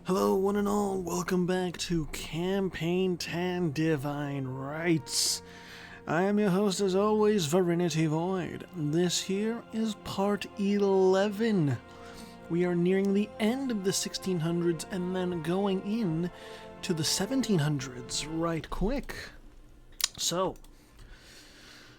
Hello, one and all. Welcome back to Campaign 10 Divine Rights. I am your host, as always, Virinity Void. This here is part 11. We are nearing the end of the 1600s and then going in to the 1700s right quick. So,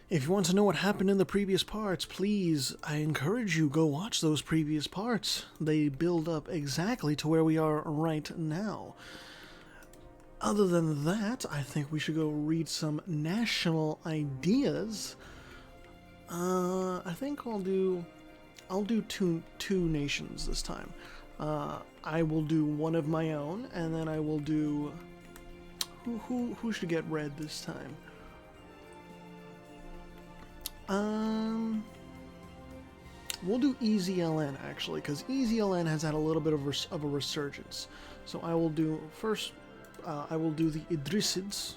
if you want to know what happened in the previous parts, please, I encourage you, go watch those previous parts. They build up exactly to where we are right now. Other than that, I think we should go read some national ideas. I think I'll do two nations this time. I will do one of my own, and then I will do who should get read this time. We'll do EZLN actually, because EZLN has had a little bit of a resurgence. So I will do first. I will do the Idrisids,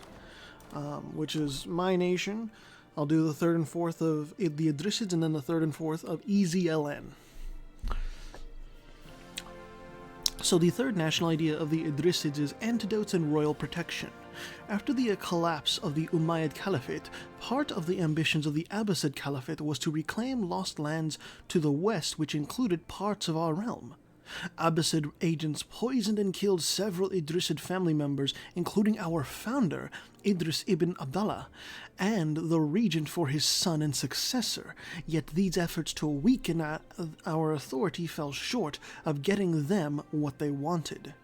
which is my nation. I'll do the third and fourth of the Idrisids, and then the third and fourth of EZLN. So the third national idea of the Idrisids is antidotes and royal protection. After the collapse of the Umayyad Caliphate, part of the ambitions of the Abbasid Caliphate was to reclaim lost lands to the west, which included parts of our realm. Abbasid agents poisoned and killed several Idrisid family members, including our founder, Idris ibn Abdallah, and the regent for his son and successor, yet these efforts to weaken our authority fell short of getting them what they wanted.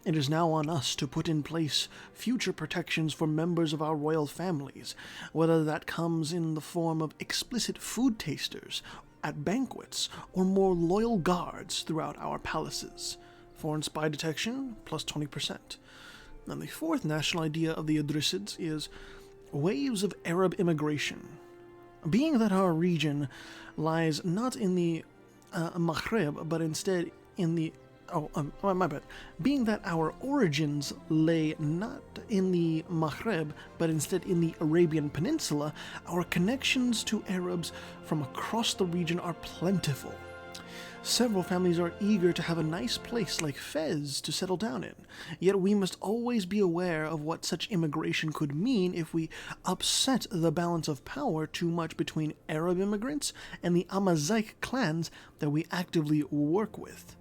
It is now on us to put in place future protections for members of our royal families, whether that comes in the form of explicit food tasters at banquets or more loyal guards throughout our palaces. Foreign spy detection, plus 20%. And the fourth national idea of the Idrisids is waves of Arab immigration. Being that our region lies not in the Maghreb, but instead in the my bad. Being that our origins lay not in the Maghreb, but instead in the Arabian Peninsula, our connections to Arabs from across the region are plentiful. Several families are eager to have a nice place like Fez to settle down in, yet we must always be aware of what such immigration could mean if we upset the balance of power too much between Arab immigrants and the Amazigh clans that we actively work with.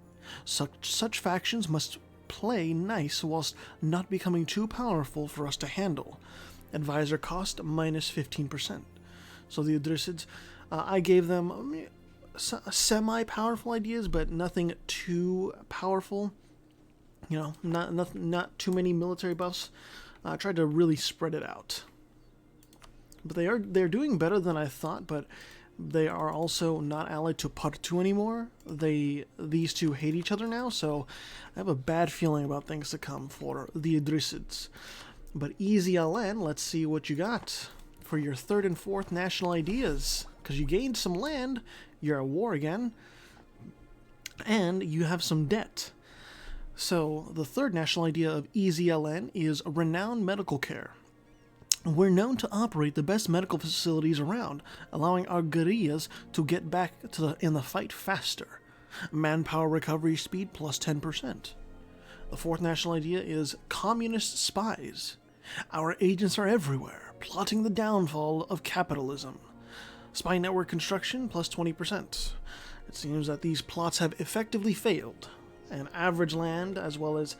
Such factions must play nice whilst not becoming too powerful for us to handle. Advisor cost minus 15%. So the Idrisids, I gave them semi-powerful ideas, but nothing too powerful. You know, not too many military buffs. I tried to really spread it out. But they're doing better than I thought, but they are also not allied to Partu anymore. These two hate each other now, so I have a bad feeling about things to come for the Idrisids. But EZLN, let's see what you got for your third and fourth national ideas. Because you gained some land, you're at war again, and you have some debt. So the third national idea of EZLN is renowned medical care. We're known to operate the best medical facilities around, allowing our guerrillas to get back in the fight faster. Manpower recovery speed plus 10%. The fourth national idea is communist spies. Our agents are everywhere, plotting the downfall of capitalism. Spy network construction plus 20%. It seems that these plots have effectively failed, and average land, as well as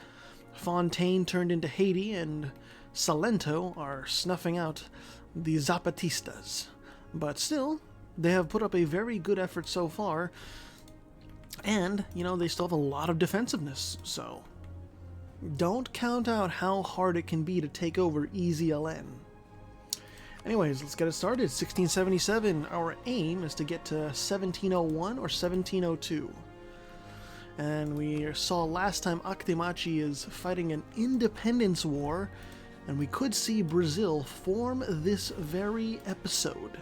Fontaine turned into Haiti, and Salento are snuffing out the Zapatistas. But still, they have put up a very good effort so far, and, they still have a lot of defensiveness, so don't count out how hard it can be to take over EZLN. Anyways, let's get it started. 1677, our aim is to get to 1701 or 1702. And we saw last time Akhtemachi is fighting an independence war, and we could see Brazil form this very episode.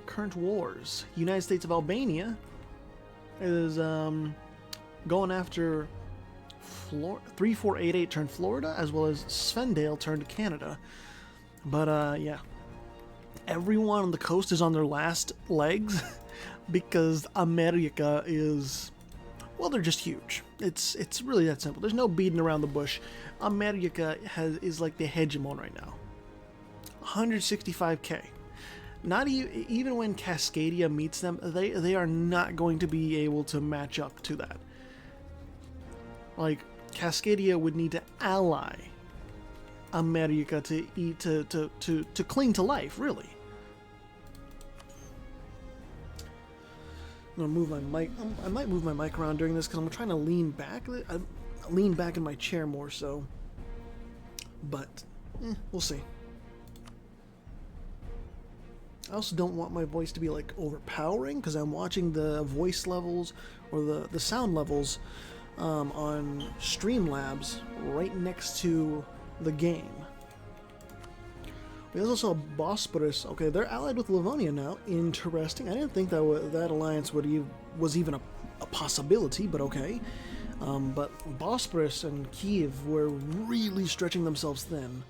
Current wars. United States of Albania is going after 3488 turned Florida, as well as Svendale turned Canada. But yeah, everyone on the coast is on their last legs because America is Well, they're just huge. It's really that simple. There's no beating around the bush. America is like the hegemon right now. 165k. Not even when Cascadia meets them, they are not going to be able to match up to that. Like, Cascadia would need to ally America to cling to life, really. I'm gonna move my mic. I might move my mic around during this because I'm trying to lean back. I lean back in my chair more so. But we'll see. I also don't want my voice to be like overpowering because I'm watching the voice levels or the sound levels on Streamlabs right next to the game. We also saw Bosporus. Okay, they're allied with Livonia now. Interesting. I didn't think that alliance was even a possibility, but okay. But Bosporus and Kiev were really stretching themselves thin.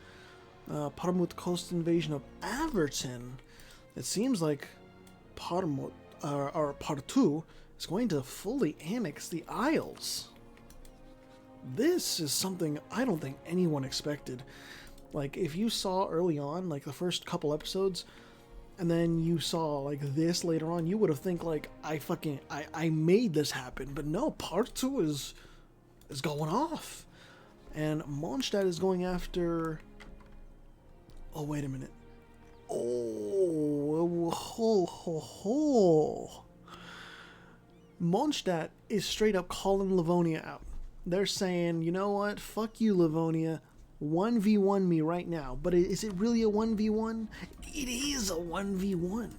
Parmut coast invasion of Averton. It seems like Parmut, or Partu, is going to fully annex the Isles. This is something I don't think anyone expected. Like, if you saw early on, like the first couple episodes, and then you saw like this later on, you would have think like I made this happen. But no, Partu is going off, and Mondstadt is going after. Oh, wait a minute. Oh, ho, ho, ho. Mondstadt is straight up calling Livonia out. They're saying, you know what? Fuck you, Livonia. 1v1 me right now. But is it really a 1v1? It is a 1v1.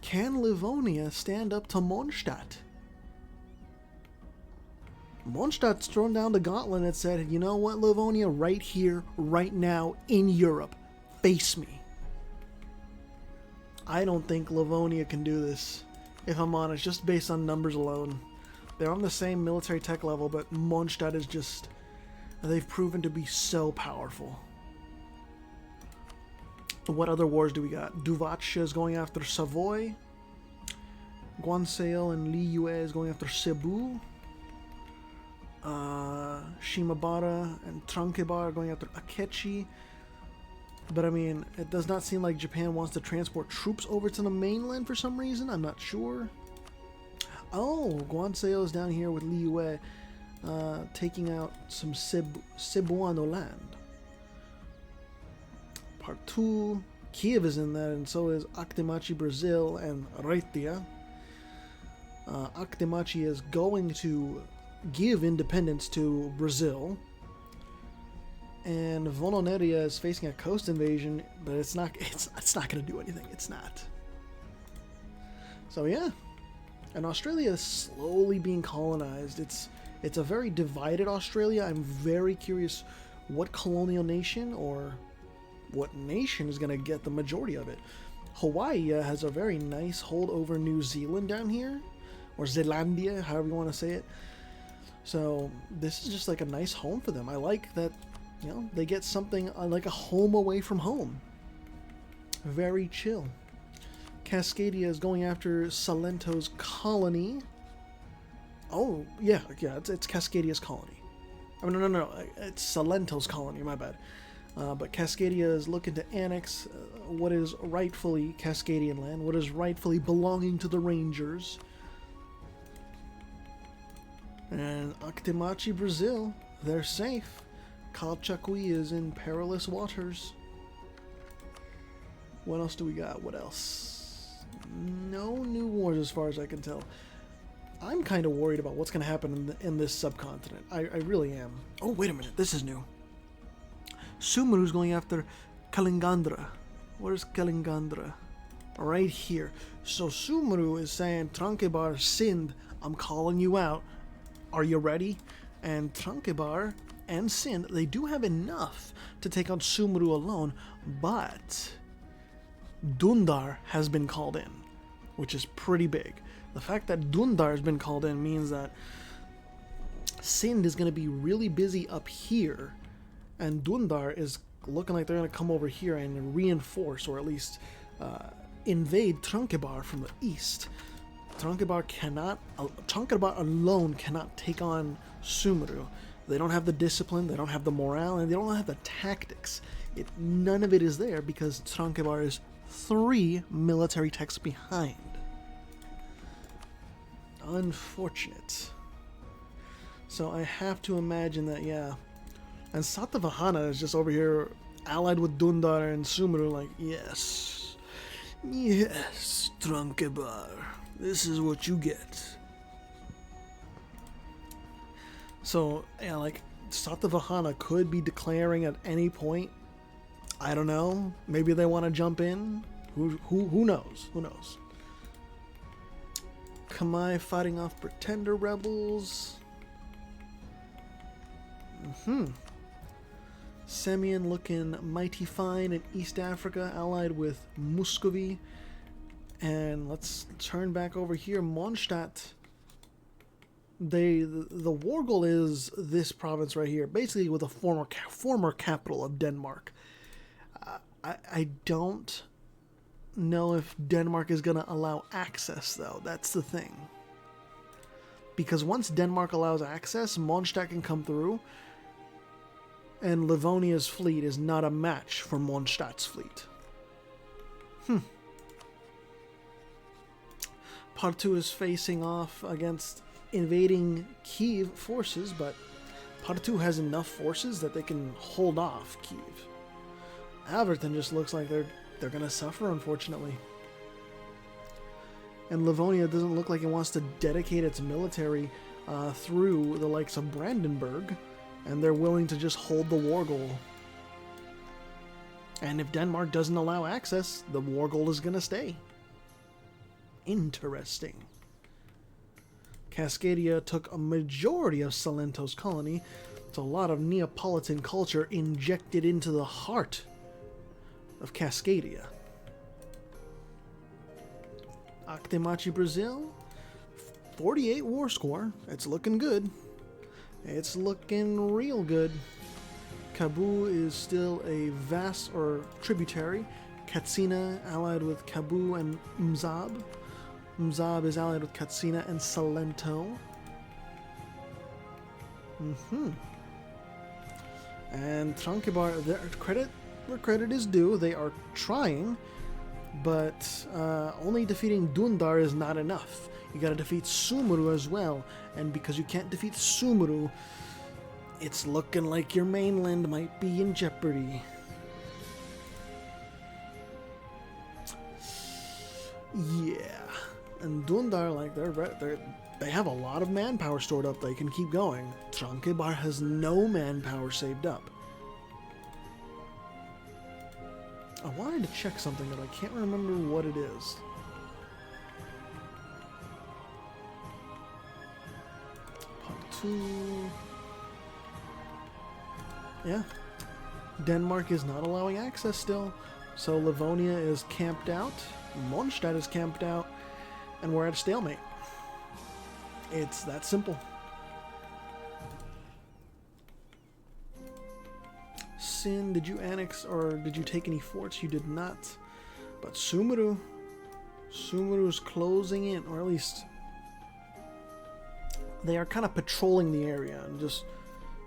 Can Livonia stand up to Mondstadt? Mondstadt's thrown down the gauntlet and said, you know what, Livonia? Right here, right now, in Europe. Face me. I don't think Livonia can do this, if I'm honest, just based on numbers alone. They're on the same military tech level, but Mondstadt is just... They've proven to be so powerful. What other wars do we got? Duvac is going after Savoy. Guanseo and Liyue is going after Cebu. Shimabara and Tranquebar are going after Akechi. But I mean, it does not seem like Japan wants to transport troops over to the mainland for some reason. I'm not sure. Oh, Guanseo is down here with Liyue, taking out some Cebuano land. Part 2, Kiev is in there, and so is Actemachi, Brazil, and Raitia. Actemachi is going to give independence to Brazil. And Vononeria is facing a coast invasion, but it's not going to do anything. It's not. So yeah. And Australia is slowly being colonized. It's a very divided Australia. I'm very curious what colonial nation or what nation is going to get the majority of it. Hawaii has a very nice hold over New Zealand down here, or Zealandia, however you want to say it. So this is just like a nice home for them. I like that, you know, they get something like a home away from home. Very chill. Cascadia is going after Salento's colony. Oh, yeah, it's Cascadia's colony. I mean, no, it's Salento's colony, my bad. But Cascadia is looking to annex what is rightfully Cascadian land, what is rightfully belonging to the Rangers. And Actemachi, Brazil, they're safe. Calchaquí is in perilous waters. What else do we got? What else? No new wars as far as I can tell. I'm kind of worried about what's going to happen in this subcontinent. I really am. Oh, wait a minute. This is new. Sumru's going after Kalingandra. Where's Kalingandra? Right here. So Sumru is saying, Tranquebar, Sind, I'm calling you out. Are you ready? And Tranquebar and Sind, they do have enough to take on Sumru alone, but Dundar has been called in, which is pretty big. The fact that Dundar has been called in means that Sind is going to be really busy up here, and Dundar is looking like they're going to come over here and reinforce, or at least invade Tranquebar from the east. Tranquebar alone cannot take on Sumeru. They don't have the discipline, they don't have the morale, and they don't have the tactics. None of it is there because Tranquebar is 3 military techs behind. Unfortunate. So I have to imagine that, yeah. And Satavahana is just over here allied with Dundar and Sumeru like, yes, Tranquebar, this is what you get. So, yeah, like, Satavahana could be declaring at any point. I don't know. Maybe they want to jump in. Who knows? Who knows? Kamai fighting off pretender rebels. Semyon looking mighty fine in East Africa, allied with Muscovy. And let's turn back over here. Mondstadt. The war goal is this province right here, basically with a former capital of Denmark. I don't know if Denmark is going to allow access, though. That's the thing. Because once Denmark allows access, Mondstadt can come through, and Livonia's fleet is not a match for Mondstadt's fleet. Partu is facing off against invading Kiev forces, but Partu has enough forces that they can hold off Kiev. Averton just looks like they're going to suffer, unfortunately. And Livonia doesn't look like it wants to dedicate its military through the likes of Brandenburg, and they're willing to just hold the war goal. And if Denmark doesn't allow access, the war goal is going to stay. Interesting. Cascadia took a majority of Salento's colony. It's a lot of Neapolitan culture injected into the heart of Cascadia. Actemachi, Brazil, 48 war score. It's looking good. It's looking real good. Kabu is still a vassal or tributary. Katsina allied with Kabu and Mzab. Mzab is allied with Katsina and Salento. And Tranquebar, where credit is due, they are trying, but only defeating Dundar is not enough. You gotta defeat Sumeru as well, and because you can't defeat Sumeru, it's looking like your mainland might be in jeopardy. Yeah. And Dundar, like, they have a lot of manpower stored up. They can keep going. Tranquebar has no manpower saved up. I wanted to check something, but I can't remember what it is. Part 2. Yeah. Denmark is not allowing access still. So Livonia is camped out. Mondstadt is camped out. And we're at a stalemate. It's that simple. Sin, did you annex or did you take any forts? You did not. But Sumeru's closing in, or at least they are kind of patrolling the area and just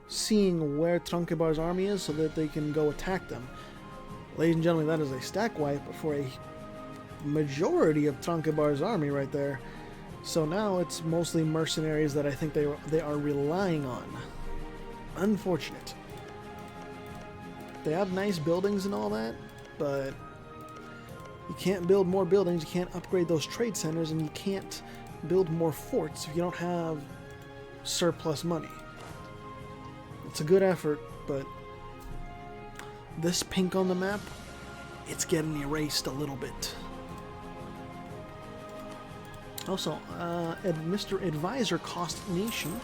seeing where Tranquebar's army is so that they can go attack them. Ladies and gentlemen, that is a stack wipe for a majority of Tranquebar's army right there. So now it's mostly mercenaries that I think they are relying on. Unfortunate. They have nice buildings and all that, but you can't build more buildings, you can't upgrade those trade centers, and you can't build more forts if you don't have surplus money. It's a good effort, but this pink on the map, it's getting erased a little bit. Also, Mr. Advisor Cost Nation,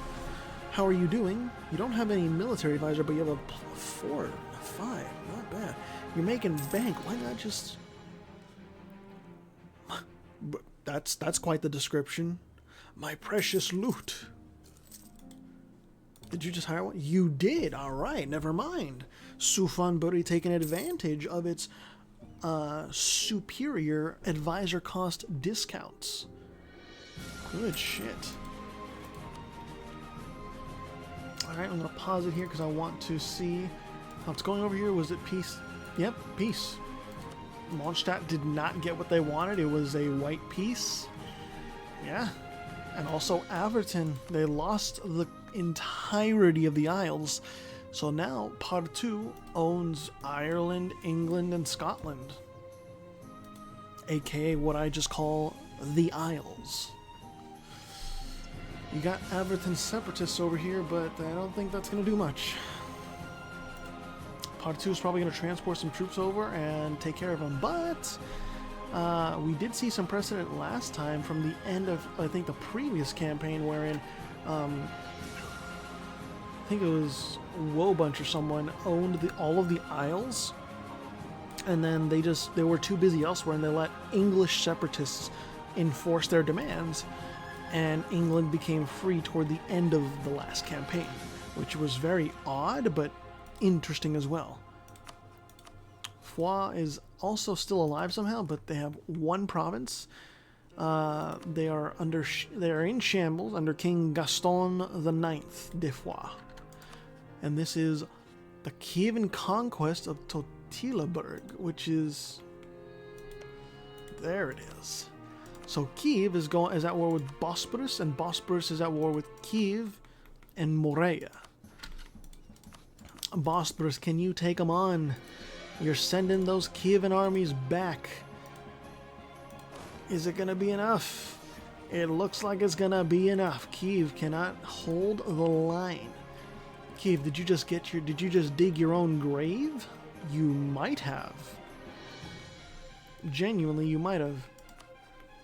how are you doing? You don't have any military advisor, but you have a 4, 5, not bad. You're making bank. Why not just? That's quite the description. My precious loot. Did you just hire one? You did. All right. Never mind. Sufanburi taking advantage of its superior advisor cost discounts. Good shit. Alright, I'm going to pause it here because I want to see how it's going over here. Was it peace? Yep, peace. Mondstadt did not get what they wanted. It was a white peace. Yeah. And also Averton, they lost the entirety of the Isles. So now Partu owns Ireland, England, and Scotland. AKA what I just call the Isles. You got Averton separatists over here, but I don't think that's going to do much. Partu is probably going to transport some troops over and take care of them, but we did see some precedent last time from the end of, I think, the previous campaign, wherein I think it was Wobunch or someone owned all of the Isles, and then they were too busy elsewhere, and they let English separatists enforce their demands, and England became free toward the end of the last campaign, which was very odd, but interesting as well. Foix is also still alive somehow, but they have one province. They are in shambles under King Gaston IX de Foix, and this is the Kievan conquest of Totilaburg, which is there. It is. So Kiev is at war with Bosporus, and Bosporus is at war with Kiev and Morea. Bosporus, can you take them on? You're sending those Kievan armies back. Is it going to be enough? It looks like it's going to be enough. Kiev cannot hold the line. Kiev, did you just dig your own grave? You might have. Genuinely, you might have.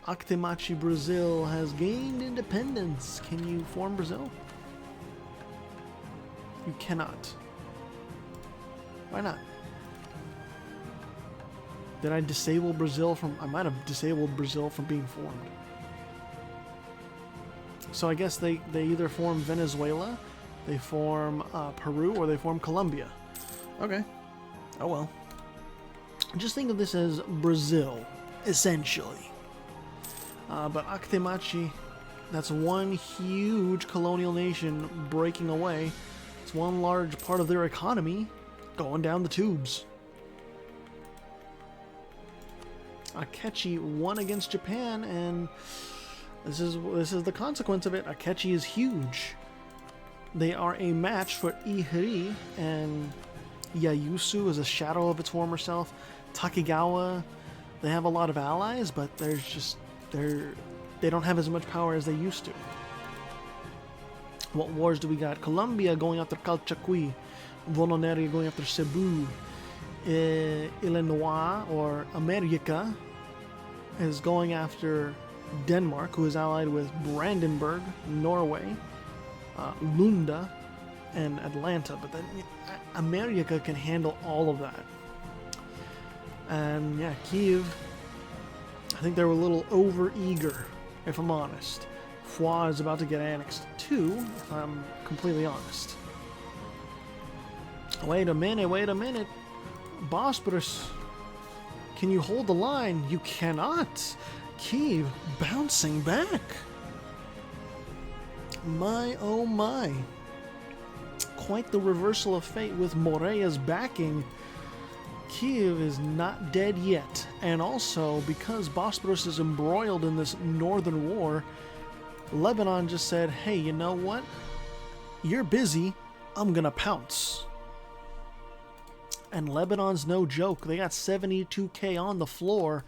Actemachi, Brazil has gained independence. Can you form Brazil? You cannot. Why not? Did I disable Brazil from... I might have disabled Brazil from being formed. So I guess they either form Venezuela, they form Peru, or they form Colombia. Okay. Oh well. Just think of this as Brazil, essentially. But Actemachi, that's one huge colonial nation breaking away. It's one large part of their economy going down the tubes. Akechi won against Japan, and this is the consequence of it. Akechi is huge. They are a match for Ihiri, and Yayusu is a shadow of its former self. Takigawa, they have a lot of allies, but they don't have as much power as they used to. What wars do we got? Colombia going after Calchaquí, Voloneri going after Cebu, Illinois or America is going after Denmark, who is allied with Brandenburg, Norway, Lunda, and Atlanta. But then America can handle all of that. And yeah, Kiev, I think they were a little over-eager, if I'm honest. Foix is about to get annexed too, if I'm completely honest. Wait a minute. Bosporus, can you hold the line? You cannot. Kiev bouncing back. My oh my. Quite the reversal of fate with Morea's backing. Kiev is not dead yet, and also because Bosporus is embroiled in this northern war, Lebanon just said, hey, you know what? You're busy, I'm gonna pounce. And Lebanon's no joke. They got 72k on the floor.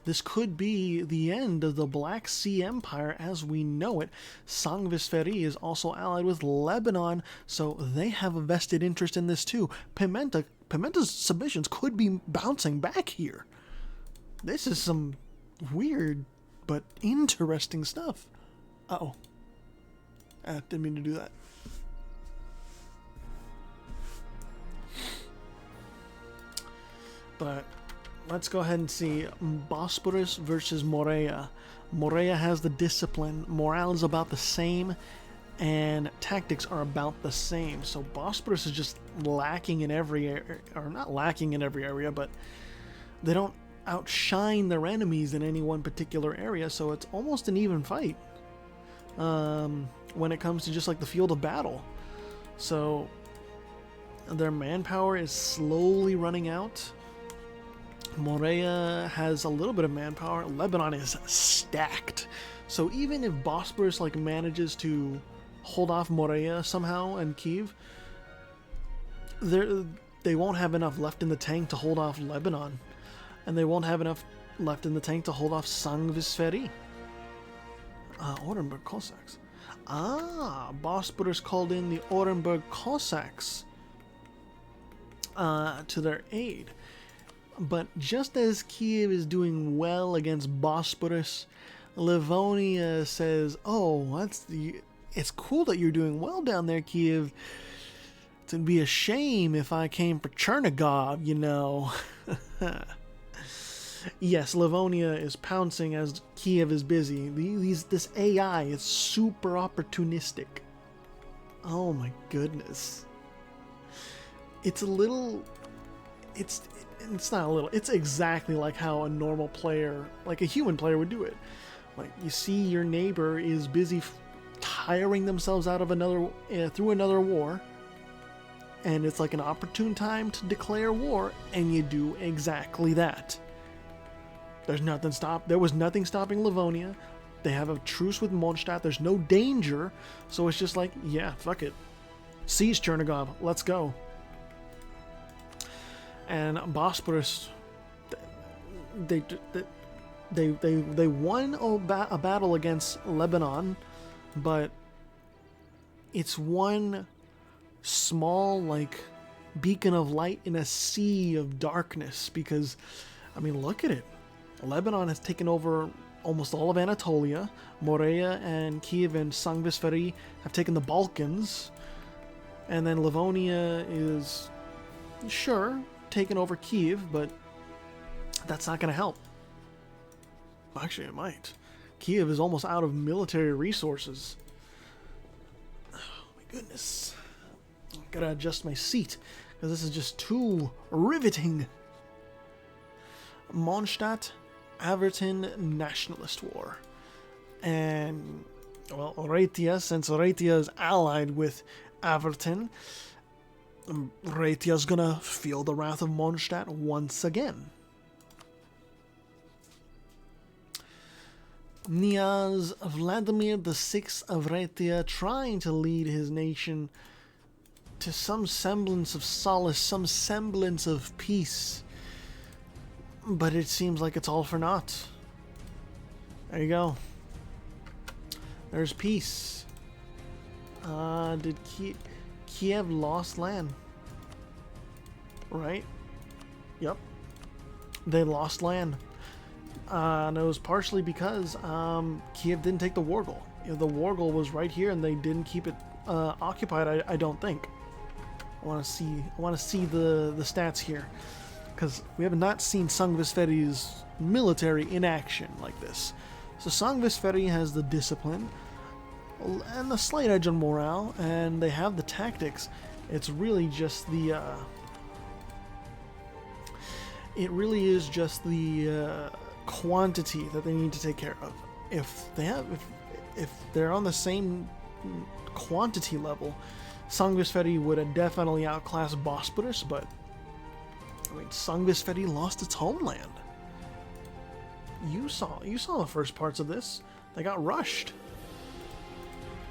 This could be the end of the Black Sea Empire as we know it. Sangvisferi is also allied with Lebanon, so they have a vested interest in this too. Pimenta's submissions could be bouncing back here. This is some weird but interesting stuff. Uh-oh. Didn't mean to do that. But let's go ahead and see Bosporus versus Morea. Morea has the discipline. Morale is about the same, and tactics are about the same. So Bosporus is just lacking in every area, or not lacking in every area, but they don't outshine their enemies in any one particular area, so it's almost an even fight. when it comes to just like the field of battle. So their manpower is slowly running out. Morea has a little bit of manpower. Lebanon is stacked. So even if Bosporus like manages to hold off Morea somehow and Kiev, they won't have enough left in the tank to hold off Lebanon, and they won't have enough left in the tank to hold off Sangvisferi. Orenburg Cossacks. Bosporus called in the Orenburg Cossacks to their aid. But just as Kiev is doing well against Bosporus, Livonia says, "Oh, it's cool that you're doing well down there, Kiev. It'd be a shame if I came for Chernigov, you know." Yes, Livonia is pouncing as Kiev is busy. This AI is super opportunistic. Oh my goodness. It's not a little. It's exactly like how a normal player, like a human player, would do it. Like, you see your neighbor is busy tiring themselves out of through another war, and it's like an opportune time to declare war, and you do exactly that. There was nothing stopping Livonia. They have a truce with Mondstadt. There's no danger, so it's just like, yeah, fuck it. Seize Chernigov. Let's go. And Bosporus, they won a battle against Lebanon, but it's one small like beacon of light in a sea of darkness, because I mean, look at it. Lebanon has taken over almost all of Anatolia. Morea and Kiev and Sangvisferi have taken the Balkans, and then Livonia is sure taken over Kiev, but that's not going to help. Actually, it might. Kiev is almost out of military resources. Oh my goodness. I've got to adjust my seat, because this is just too riveting. Mondstadt, Averton Nationalist War. And, well, Rhaetia, since Rhaetia is allied with Averton, Rhaetia's gonna feel the wrath of Mondstadt once again. Niaz Vladimir VI of Rhaetia, trying to lead his nation to some semblance of solace, some semblance of peace. But it seems like it's all for naught. There you go. There's peace. Did Kiev lost land? Right? Yep. They lost land. And it was partially because Kiev didn't take the Wargle. You know, the Wargle was right here, and they didn't keep it occupied. I don't think. I want to see the stats here, because we have not seen Sangvisferi's military in action like this. So Sangvisferi has the discipline and the slight edge on morale, and they have the tactics. It's really just the quantity that they need to take care of. If they're on the same quantity level, Sangvisferi would have definitely outclassed Bosporus, but I mean, Sangvisferi lost its homeland. You saw the first parts of this. They got rushed.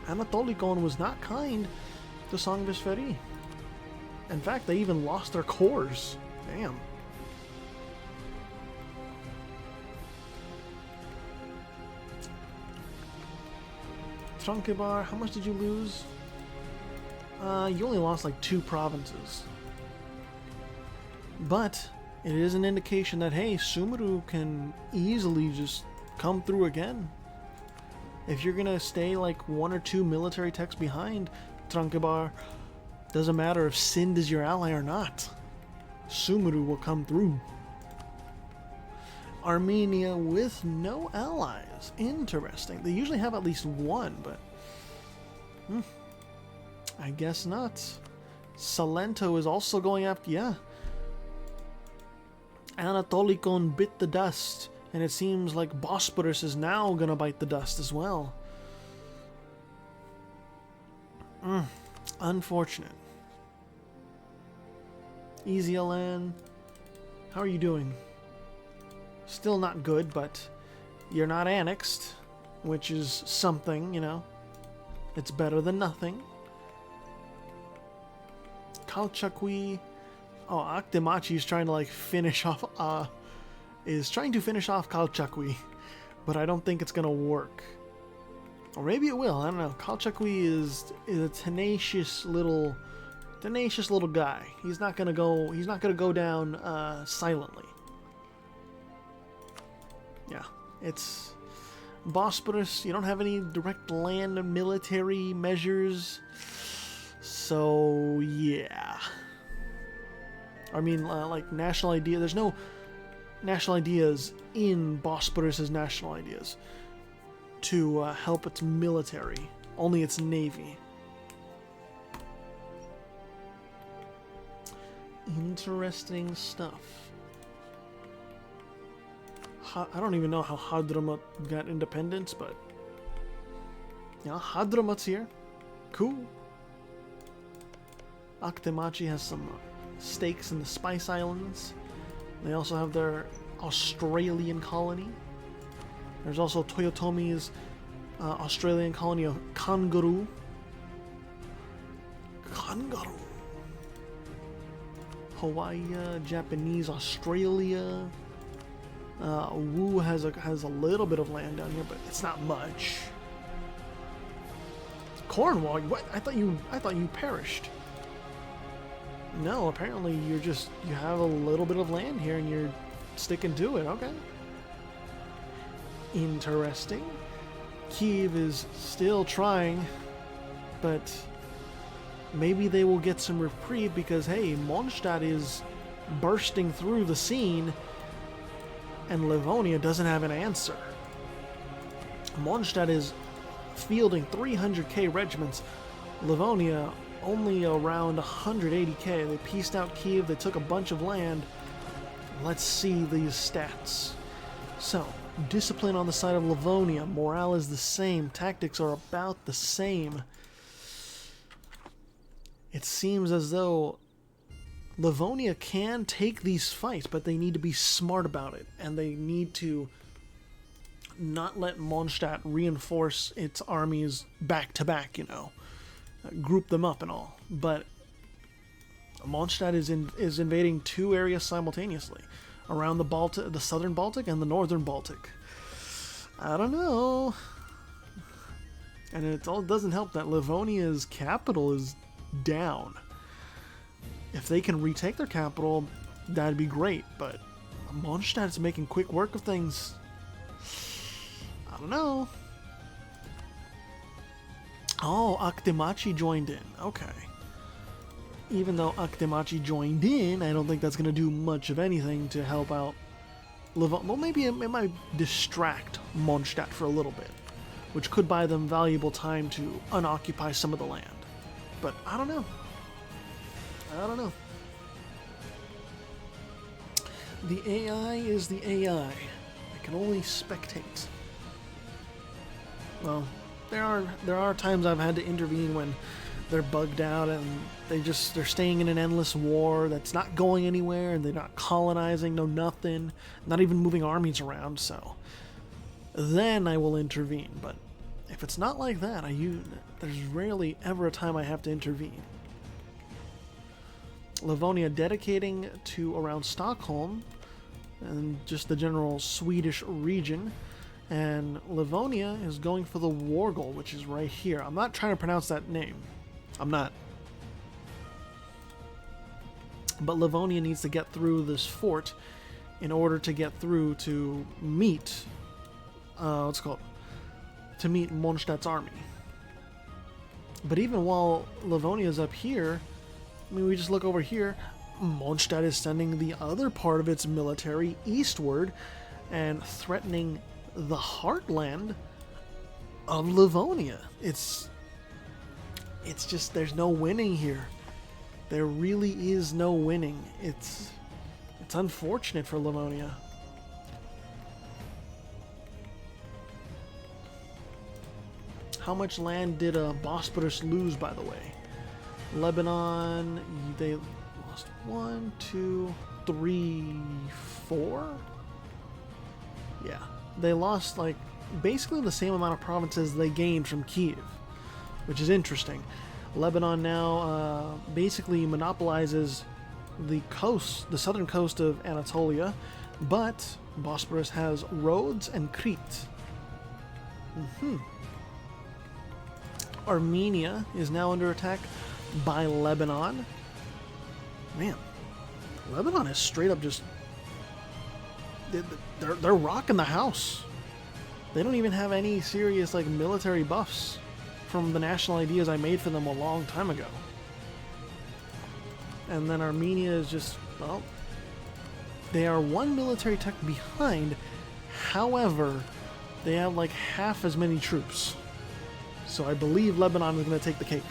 Anatolikon was not kind to Sangvisferi. In fact, they even lost their cores. Damn. Trankebar, how much did you lose? You only lost like 2 provinces. But it is an indication that, hey, Sumeru can easily just come through again. If you're gonna stay like 1 or 2 military techs behind, Trankebar, doesn't matter if Sind is your ally or not. Sumeru will come through. Armenia with no allies. Interesting. They usually have at least one, but I guess not. Salento is also going after, yeah. Anatolikon bit the dust, and it seems like Bosporus is now gonna bite the dust as well. Unfortunate. Easy-Alan, how are you doing? Still not good, but you're not annexed, which is something, you know. It's better than nothing. Kalchakwi. Oh, Akdemachi is trying to like finish off. Is trying to finish off Kalchakwi, but I don't think it's gonna work. Or maybe it will. I don't know. Kalchakwi is a tenacious little guy. He's not gonna go down silently. Yeah, it's Bosporus. You don't have any direct land military measures, so yeah. I mean, like national idea. There's no national ideas in Bosporus's national ideas to help its military. Only its navy. Interesting stuff. I don't even know how Hadramut got independence, but yeah, Hadramut's here. Cool. Akdemachi has some stakes in the Spice Islands. They also have their Australian colony. There's also Toyotomi's Australian colony of Kangaroo. Hawaii, Japanese Australia. Wu has a little bit of land down here, but it's not much. Cornwall, what? I thought you perished. No, apparently you have a little bit of land here and you're sticking to it. Okay. Interesting. Kiev is still trying, but maybe they will get some reprieve because hey, Mondstadt is bursting through the scene. And Livonia doesn't have an answer. Mondstadt is fielding 300k regiments. Livonia only around 180k. They pieced out Kiev. They took a bunch of land. Let's see these stats. So, discipline on the side of Livonia. Morale is the same. Tactics are about the same. It seems as though Livonia can take these fights, but they need to be smart about it, and they need to not let Mondstadt reinforce its armies back to back, you know, group them up and all. But Mondstadt is invading two areas simultaneously, around the Baltic, the southern Baltic and the northern Baltic. I don't know, and it all doesn't help that Livonia's capital is down. If they can retake their capital, that'd be great, but Mondstadt is making quick work of things. I don't know. Oh, Akdemachi joined in. Okay. Even though Akdemachi joined in, I don't think that's going to do much of anything to help out Livonia. Well, maybe it might distract Mondstadt for a little bit, which could buy them valuable time to unoccupy some of the land. But I don't know. I don't know. The AI is the AI. I can only spectate. Well, there are times I've had to intervene when they're bugged out and they're staying in an endless war that's not going anywhere and they're not colonizing, no nothing, not even moving armies around. So then I will intervene. But if it's not like that, there's rarely ever a time I have to intervene. Livonia dedicating to around Stockholm and just the general Swedish region, and Livonia is going for the war goal, which is right here. I'm not trying to pronounce that name. I'm not. But Livonia needs to get through this fort in order to get through to meet to meet Mondstadt's army. But even while Livonia is up here, I mean, we just look over here, Mondstadt is sending the other part of its military eastward and threatening the heartland of Livonia. It's just, there's no winning here. There really is no winning. It's unfortunate for Livonia. How much land did Bosporus lose, by the way? Lebanon, they lost 1, 2, 3, 4? Yeah, they lost like basically the same amount of provinces they gained from Kiev, which is interesting. Lebanon now basically monopolizes the coast, the southern coast of Anatolia, but Bosporus has Rhodes and Crete. Armenia is now under attack by Lebanon. Man, Lebanon is straight up just... They're rocking the house. They don't even have any serious like military buffs from the national ideas I made for them a long time ago. And then Armenia is just, well, they are one military tech behind. However, they have like half as many troops. So I believe Lebanon is going to take the cake.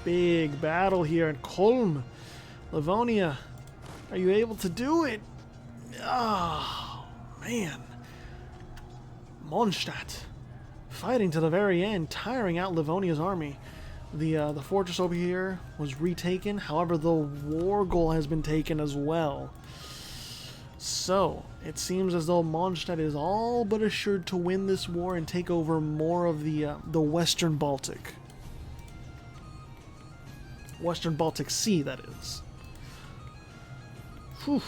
Big battle here in Kulm. Livonia, are you able to do it? Oh, man. Mondstadt fighting to the very end, tiring out Livonia's army. The fortress over here was retaken. However, the war goal has been taken as well. So, it seems as though Mondstadt is all but assured to win this war and take over more of the Western Baltic. Western Baltic Sea, that is. Whew.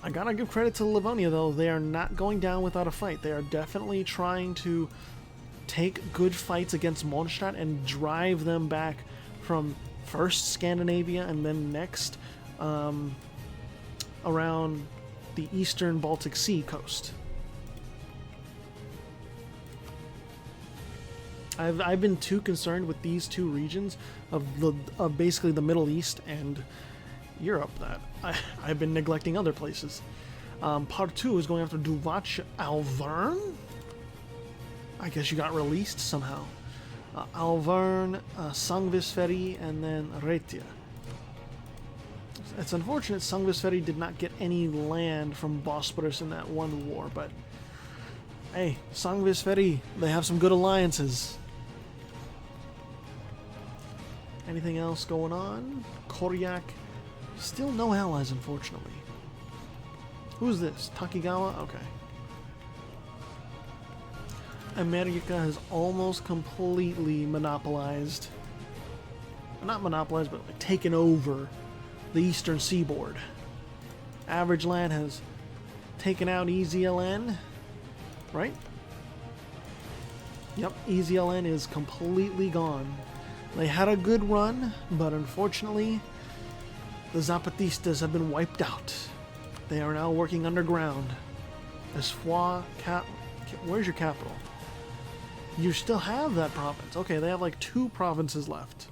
I gotta give credit to Livonia, though. They are not going down without a fight. They are definitely trying to take good fights against Mondstadt and drive them back from first Scandinavia and then next around the eastern Baltic Sea coast. I've been too concerned with these two regions of basically the Middle East and Europe that I've been neglecting other places. Part 2 is going after Duvac Alvern. I guess you got released somehow. Alvern, Sangvisferi, and then Retia. It's unfortunate Sangvisferi did not get any land from Bosporus in that one war, but hey, Sangvisferi, they have some good alliances. Anything else going on? Koryak, still no allies, unfortunately. Who's this? Takigawa? Okay. America has almost completely monopolized, not monopolized, but like taken over the eastern seaboard. Average Land has taken out EZLN, right? Yep, EZLN is completely gone. They had a good run, but unfortunately, the Zapatistas have been wiped out. They are now working underground. Where's your capital? You still have that province. Okay, they have like 2 provinces left.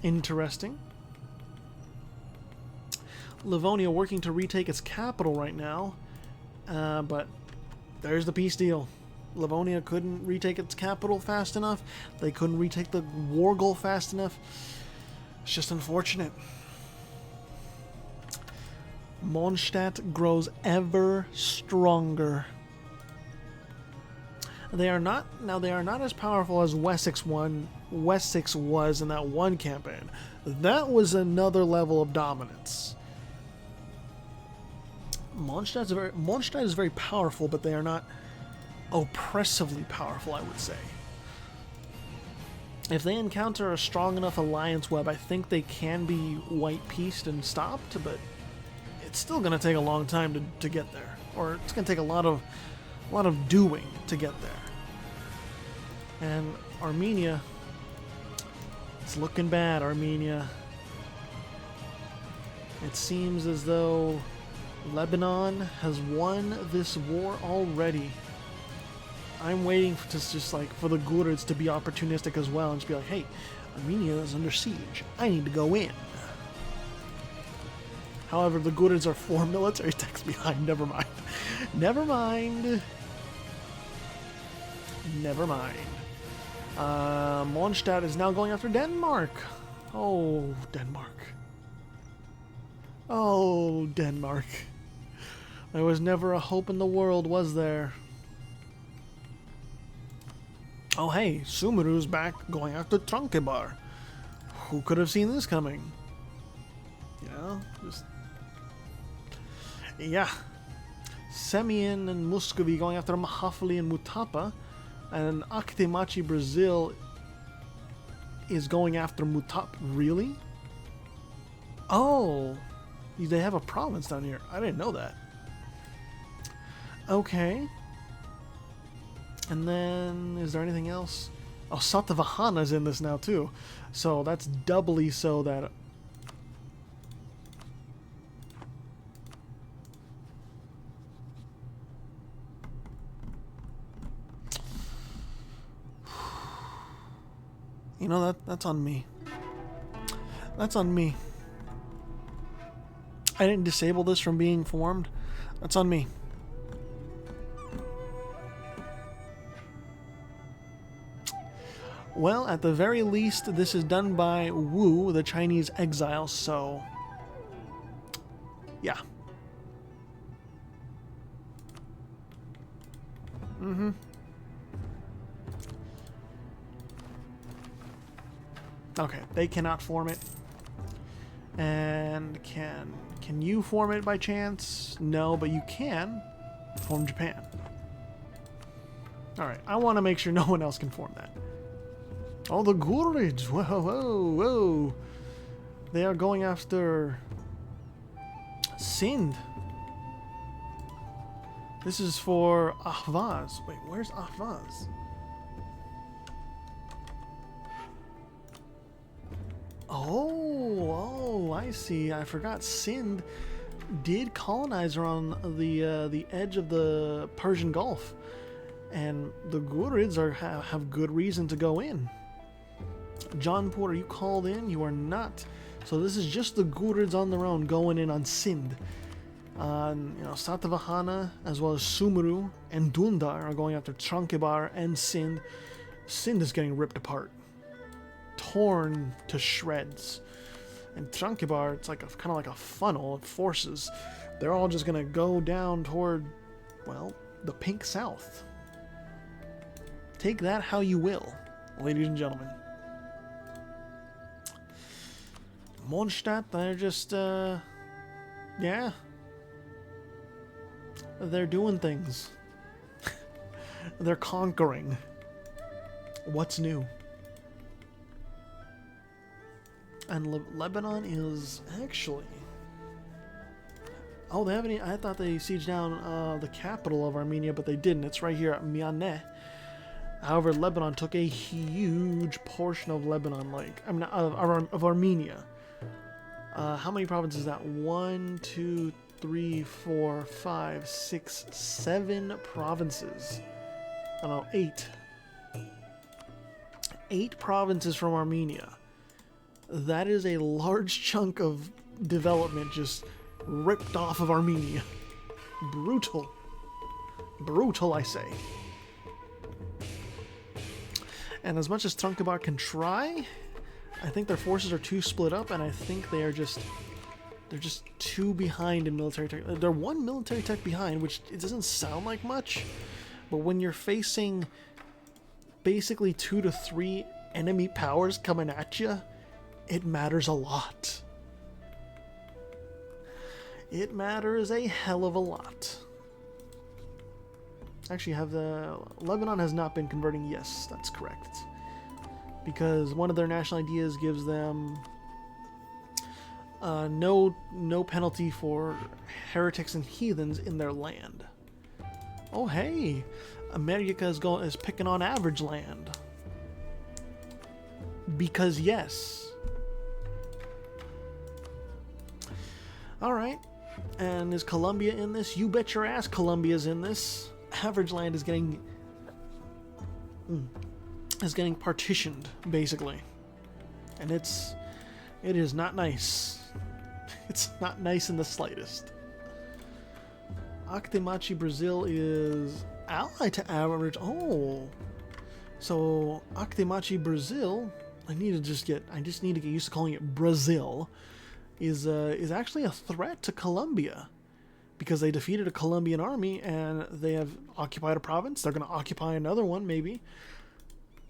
Interesting. Livonia working to retake its capital right now. But there's the peace deal. Livonia couldn't retake its capital fast enough. They couldn't retake the war goal fast enough. It's just unfortunate. Mondstadt grows ever stronger. They are not as powerful as Wessex was in that one campaign. That was another level of dominance. Mondstadt is very powerful, but they are not oppressively powerful, I would say. If they encounter a strong enough alliance web, I think they can be white-pieced and stopped, but it's still going to take a long time to get there. Or it's going to take a lot of doing to get there. And Armenia, it's looking bad, Armenia. It seems as though Lebanon has won this war already. I'm waiting for the Gurids to be opportunistic as well and just be like, hey, Armenia is under siege. I need to go in. However, the Gurids are 4 military techs behind. Never mind. Never mind. Never mind. Mondstadt is now going after Denmark. Oh, Denmark. Oh, Denmark. There was never a hope in the world, was there? Oh hey, Sumeru's back going after Tranquebar. Who could have seen this coming? You know, just... Yeah. Semien and Muscovy going after Mahafali and Mutapa. And Akitemachi Brazil is going after Mutap. Really? Oh, they have a province down here. I didn't know that. Okay. And then, is there anything else? Oh, Satavahana's in this now too. So that's doubly so that... You know, that's on me. That's on me. I didn't disable this from being formed. That's on me. Well, at the very least, this is done by Wu, the Chinese exile, so... Yeah. Mm-hmm. Okay, they cannot form it. And can you form it by chance? No, but you can form Japan. Alright, I want to make sure no one else can form that. Oh, the Gurids! Whoa, whoa, whoa! They are going after... Sindh. This is for Ahvaz. Wait, where's Ahvaz? Oh, I see. I forgot Sindh did colonize around the edge of the Persian Gulf, and the Gurids have good reason to go in. Jaunpur, are you called in? You are not. So this is just the Gurids on their own going in on Sindh. Satavahana as well as Sumeru and Dundar are going after Tranquebar and Sindh. Sindh is getting ripped apart. Torn to shreds, and Tranquebar, it's like kind of like a funnel of forces. They're all just gonna go down toward, well, the pink south. Take that how you will, ladies and gentlemen. Mondstadt, they're just yeah, they're doing things. They're conquering. What's new? And Lebanon is actually... Oh, they haven't... I thought they sieged down the capital of Armenia, but they didn't. It's right here at Mianeh. However, Lebanon took a huge portion of Lebanon, of Armenia. How many provinces is that? 1, 2, 3, 4, 5, 6, 7 provinces. I don't know, 8. 8 provinces from Armenia. That is a large chunk of development just ripped off of Armenia. Brutal. Brutal, I say. And as much as Tranquebar can try, I think their forces are too split up, and I think they're just too behind in military tech. They're 1 military tech behind, which it doesn't sound like much, but when you're facing basically 2 to 3 enemy powers coming at you, it matters a lot. It matters a hell of a lot. Actually, Lebanon has not been converting. Yes, that's correct. Because one of their national ideas gives them no penalty for heretics and heathens in their land. Oh hey, America is picking on average land. Because yes. Alright, and is Colombia in this? You bet your ass Colombia's in this. Average land is getting partitioned, basically. And it is not nice. It's not nice in the slightest. Akitemachi Brazil is allied to average. Oh, so Akitemachi Brazil, I just need to get used to calling it Brazil, is actually a threat to Colombia, because they defeated a Colombian army and they have occupied a province. They're going to occupy another one, maybe.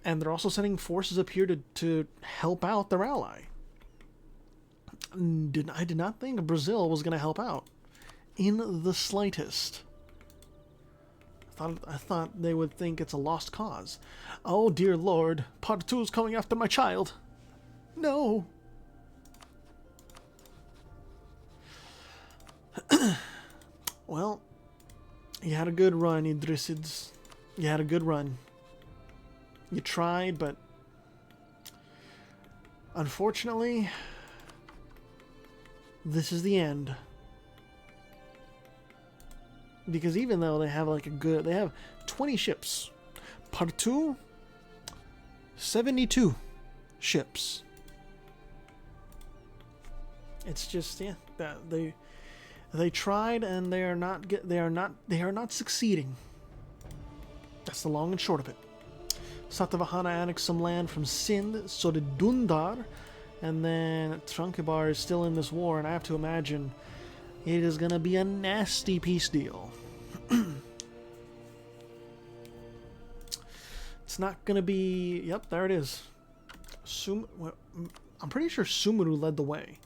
And they're also sending forces up here to help out their ally. I did not think Brazil was going to help out in the slightest. I thought they would think it's a lost cause. Oh dear Lord, Part 2 is coming after my child. No. Well, you had a good run, Idrisids. You had a good run. You tried, but unfortunately, this is the end. Because even though they have they have 20 ships. Part 2, 72 ships. It's just, yeah, that they tried and they are not succeeding. That's the long and short of it. Satavahana annexed some land from Sindh, so did Dundar, and then Tranquebar is still in this war, and I have to imagine it is going to be a nasty peace deal. It's not going to be... Yep, there it is. I'm pretty sure Sumuru led the way,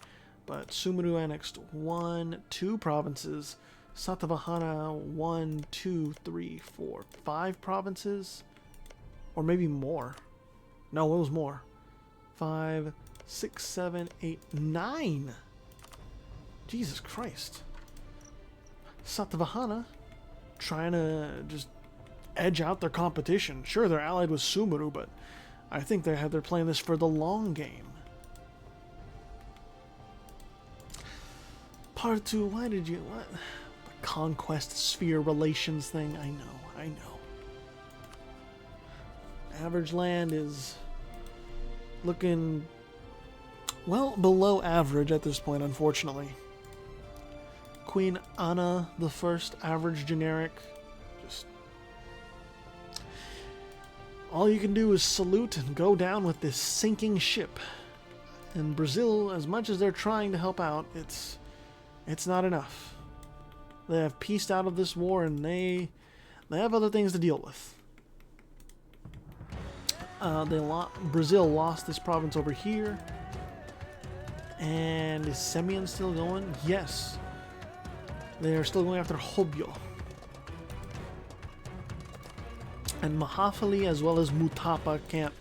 but Sumuru annexed 2 provinces. Satavahana 1, 2, 3, 4, 5 provinces, or maybe more. No, it was more. 5, 6, 7, 8, 9. Jesus Christ. Satavahana trying to just edge out their competition. Sure, they're allied with Sumuru, but I think they're playing this for the long game. Part 2, why did you... What? The conquest sphere relations thing. I know. Average land is looking, well, below average at this point, unfortunately. Queen Anna the First, average generic. Just all you can do is salute and go down with this sinking ship. And Brazil, as much as they're trying to help out, it's not enough. They have pieced out of this war, and they have other things to deal with. Brazil lost this province over here. And is Semyon still going? Yes. They are still going after Hobyo. And Mahafali as well as Mutapa can't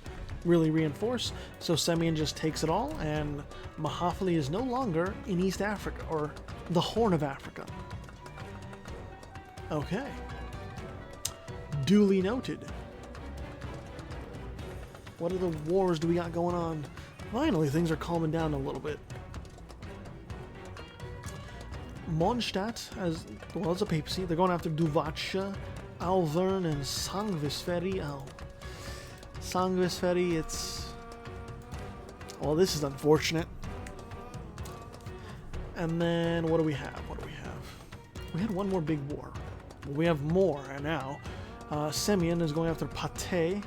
really reinforce, so Semyon just takes it all, and Mahafali is no longer in East Africa, or the Horn of Africa. Okay. Duly noted. What other wars do we got going on? Finally, things are calming down a little bit. Mondstadt, as well as a papacy, they're going after Duvatscha, Alvern, and Sangvisferi. Oh. Sangvisferi, it's... Well, this is unfortunate. And then, what do we have? We had one more big war. Well, we have more now. Semyon is going after Pate.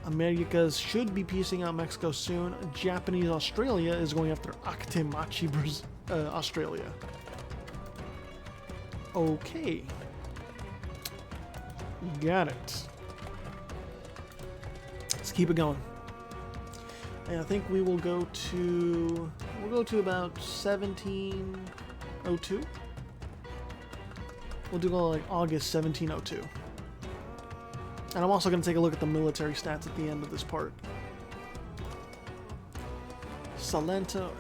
Americas should be piecing out Mexico soon. Japanese Australia is going after Akitemachi, Australia. Okay. Got it. Let's keep it going. And I think we will go to... We'll go to about 1702. We'll do like August 1702. And I'm also going to take a look at the military stats at the end of this part. Salento.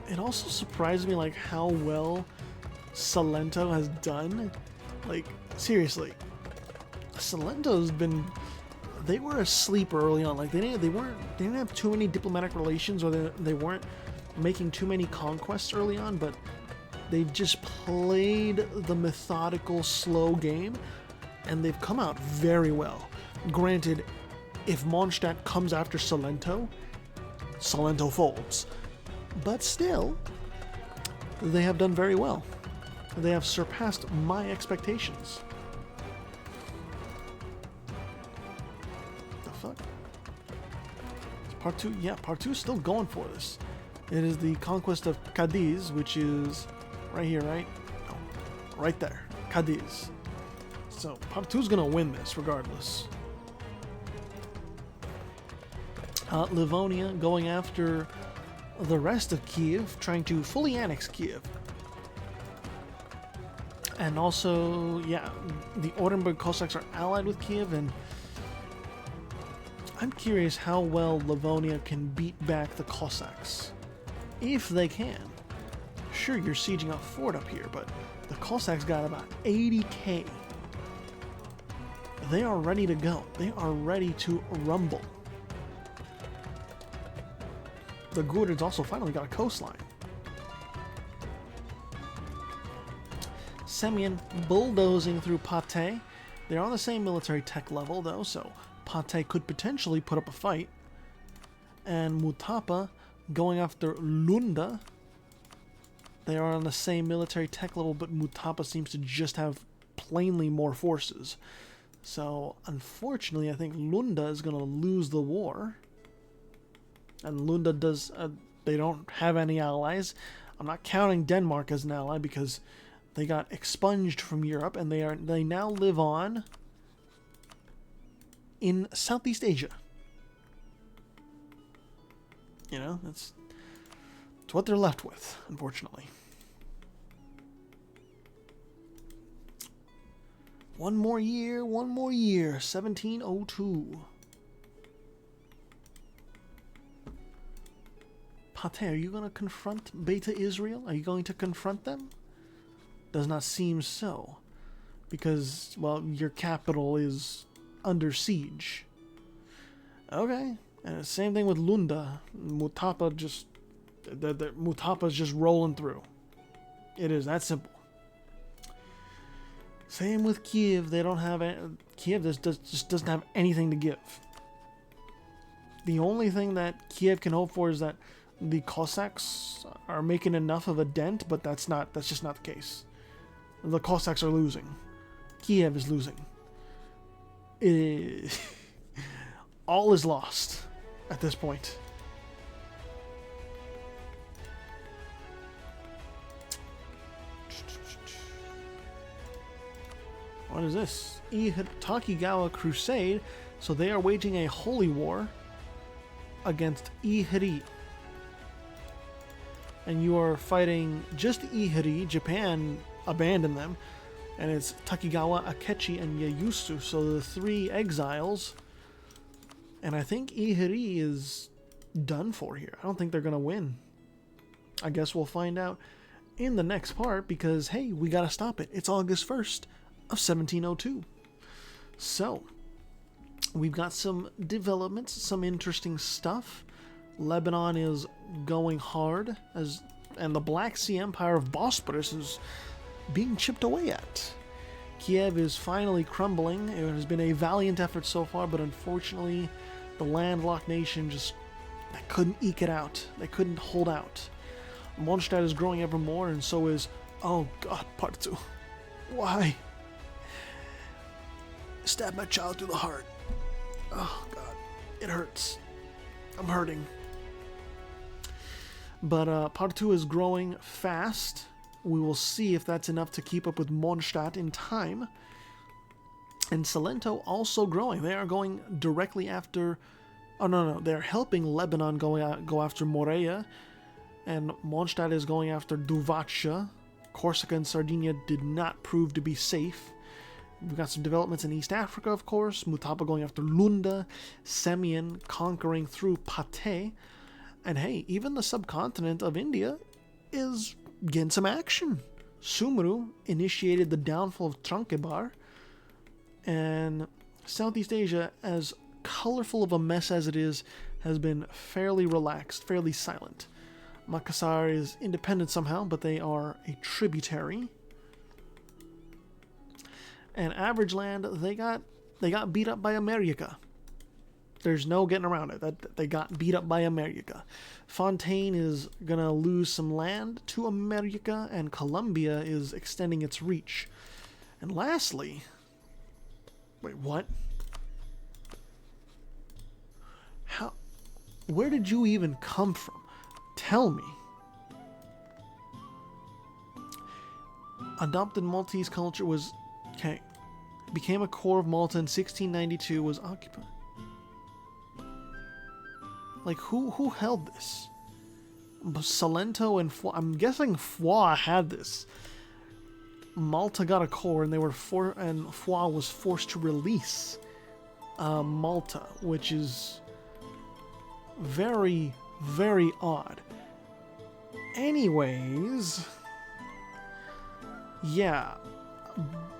It also surprised me like how well Salento has done. Like, seriously. Salento's been... They were asleep early on. Like, they didn't have too many diplomatic relations, or they weren't making too many conquests early on, but they just played the methodical, slow game, and they've come out very well. Granted, if Mondstadt comes after Salento, Salento folds. But still, they have done very well. They have surpassed my expectations. The fuck? Part 2? Yeah, Part 2 is still going for this. It is the conquest of Cadiz, which is right here, right? No, right there. Cadiz. So, Part 2 is going to win this regardless. Livonia going after the rest of Kiev, trying to fully annex Kiev. And also, yeah, the Orenburg Cossacks are allied with Kiev, and I'm curious how well Livonia can beat back the Cossacks. If they can. Sure, you're sieging a fort up here, but the Cossacks got about 80k. They are ready to go. They are ready to rumble. The Gordons also finally got a coastline. Semyon bulldozing through Patay. They're on the same military tech level, though, so Patay could potentially put up a fight. And Mutapa going after Lunda. They are on the same military tech level, but Mutapa seems to just have plainly more forces. So, unfortunately, I think Lunda is going to lose the war. And Lunda does... they don't have any allies. I'm not counting Denmark as an ally because they got expunged from Europe, and they now live on in Southeast Asia. You know, it's what they're left with, unfortunately. One more year, 1702. Patay, are you going to confront Beta Israel? Are you going to confront them? Does not seem so. Because, well, your capital is under siege. Okay. And the same thing with Lunda. Mutapa just... Mutapa's just rolling through. It is that simple. Same with Kiev. They don't have... Kiev just doesn't have anything to give. The only thing that Kiev can hope for is that the Cossacks are making enough of a dent, but that's just not the case. The Cossacks are losing. Kiev is losing. All is lost at this point. What is this? Takigawa Crusade. So they are waging a holy war against Ihiri. And you are fighting just Ihiri. Japan abandoned them. And it's Takigawa, Akechi, and Ieyasu. So the three exiles. And I think Ihiri is done for here. I don't think they're going to win. I guess we'll find out in the next part because, hey, we got to stop it. It's August 1st of 1702. So, we've got some developments, some interesting stuff. Lebanon is going hard, and the Black Sea Empire of Bosporus is being chipped away at. Kiev is finally crumbling. It has been a valiant effort so far, but unfortunately, the landlocked nation they couldn't eke it out. They couldn't hold out. Mondstadt is growing ever more, and so is... Oh God, part 2. Why? Stab my child through the heart. Oh God, it hurts. I'm hurting. But part 2 is growing fast. We will see if that's enough to keep up with Mondstadt in time. And Salento also growing. They are going directly after... Oh, no. They're helping Lebanon go after Morea. And Mondstadt is going after Duvacha. Corsica and Sardinia did not prove to be safe. We've got some developments in East Africa, of course. Mutapa going after Lunda. Semyon conquering through Patay. And hey, even the subcontinent of India is getting some action. Sumru initiated the downfall of Tranquebar. And Southeast Asia, as colorful of a mess as it is, has been fairly relaxed, fairly silent. Makassar is independent somehow, but they are a tributary. And Average Land, they got beat up by America. There's no getting around it. They got beat up by America. Fontaine is going to lose some land to America, and Colombia is extending its reach. And lastly... Wait, what? How? Where did you even come from? Tell me. Adopted Maltese culture was... Okay. Became a core of Malta in 1692, was occupied. Like, who held this? Salento and Foix. I'm guessing Foix had this. Malta got a core, and and Foix was forced to release Malta, which is very, very odd. Anyways, yeah,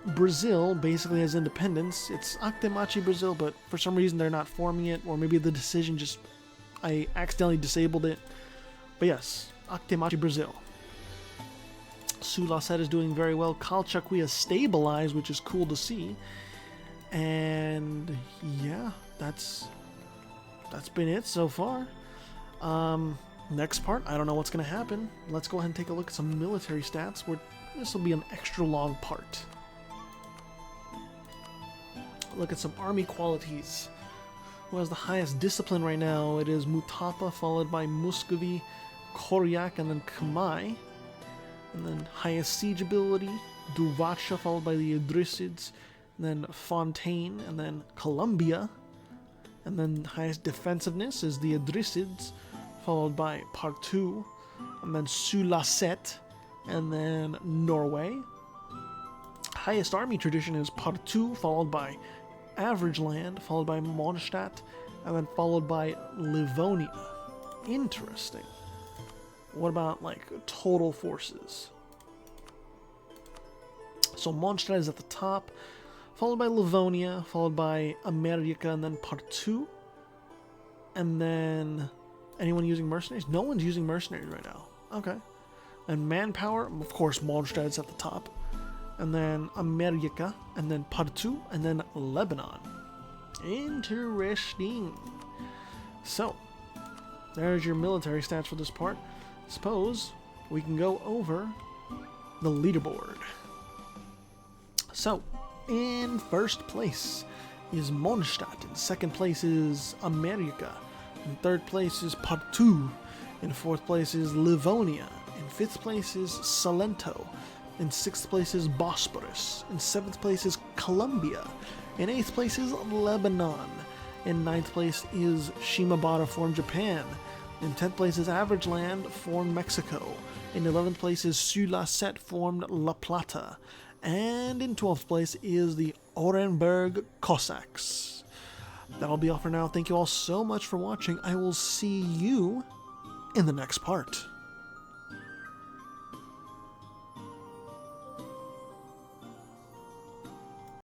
Brazil basically has independence. It's Actemachi Brazil, but for some reason they're not forming it, or maybe the decision just, I accidentally disabled it. But yes, Actemachi Brazil. Sulacet is doing very well. Calchaquí is stabilized, which is cool to see. And yeah, that's been it so far. Next part, I don't know what's going to happen. Let's go ahead and take a look at some military stats. This will be an extra long part. Look at some army qualities. Who has the highest discipline right now? It is Mutapa, followed by Muscovy, Koryak, and then Khmer. And then highest siege ability, Duvacha, followed by the Idrisids, and then Fontaine, and then Colombia. And then highest defensiveness is the Idrisids, followed by Partou, and then Sulacet, and then Norway. Highest army tradition is Partou, followed by Average Land, followed by Mondstadt, and then followed by Livonia. Interesting. What about, like, total forces? So Mondstadt is at the top, followed by Livonia, followed by America, and then Partou. And then, anyone using mercenaries? No one's using mercenaries right now. Okay. And manpower, of course, Mondstadt is at the top. And then America, and then Partou, and then Lebanon. Interesting. So, there's your military stats for this part. Suppose we can go over the leaderboard. So, in first place is Mondstadt. In second place is America. In third place is Partou. In fourth place is Livonia. In fifth place is Salento. In sixth place is Bosporus. In seventh place is Colombia. In eighth place is Lebanon. In ninth place is Shimabara formed Japan. In 10th place is Average Land, formed Mexico. In 11th place is Sulacet, formed La Plata. And in 12th place is the Orenburg Cossacks. That'll be all for now. Thank you all so much for watching. I will see you in the next part.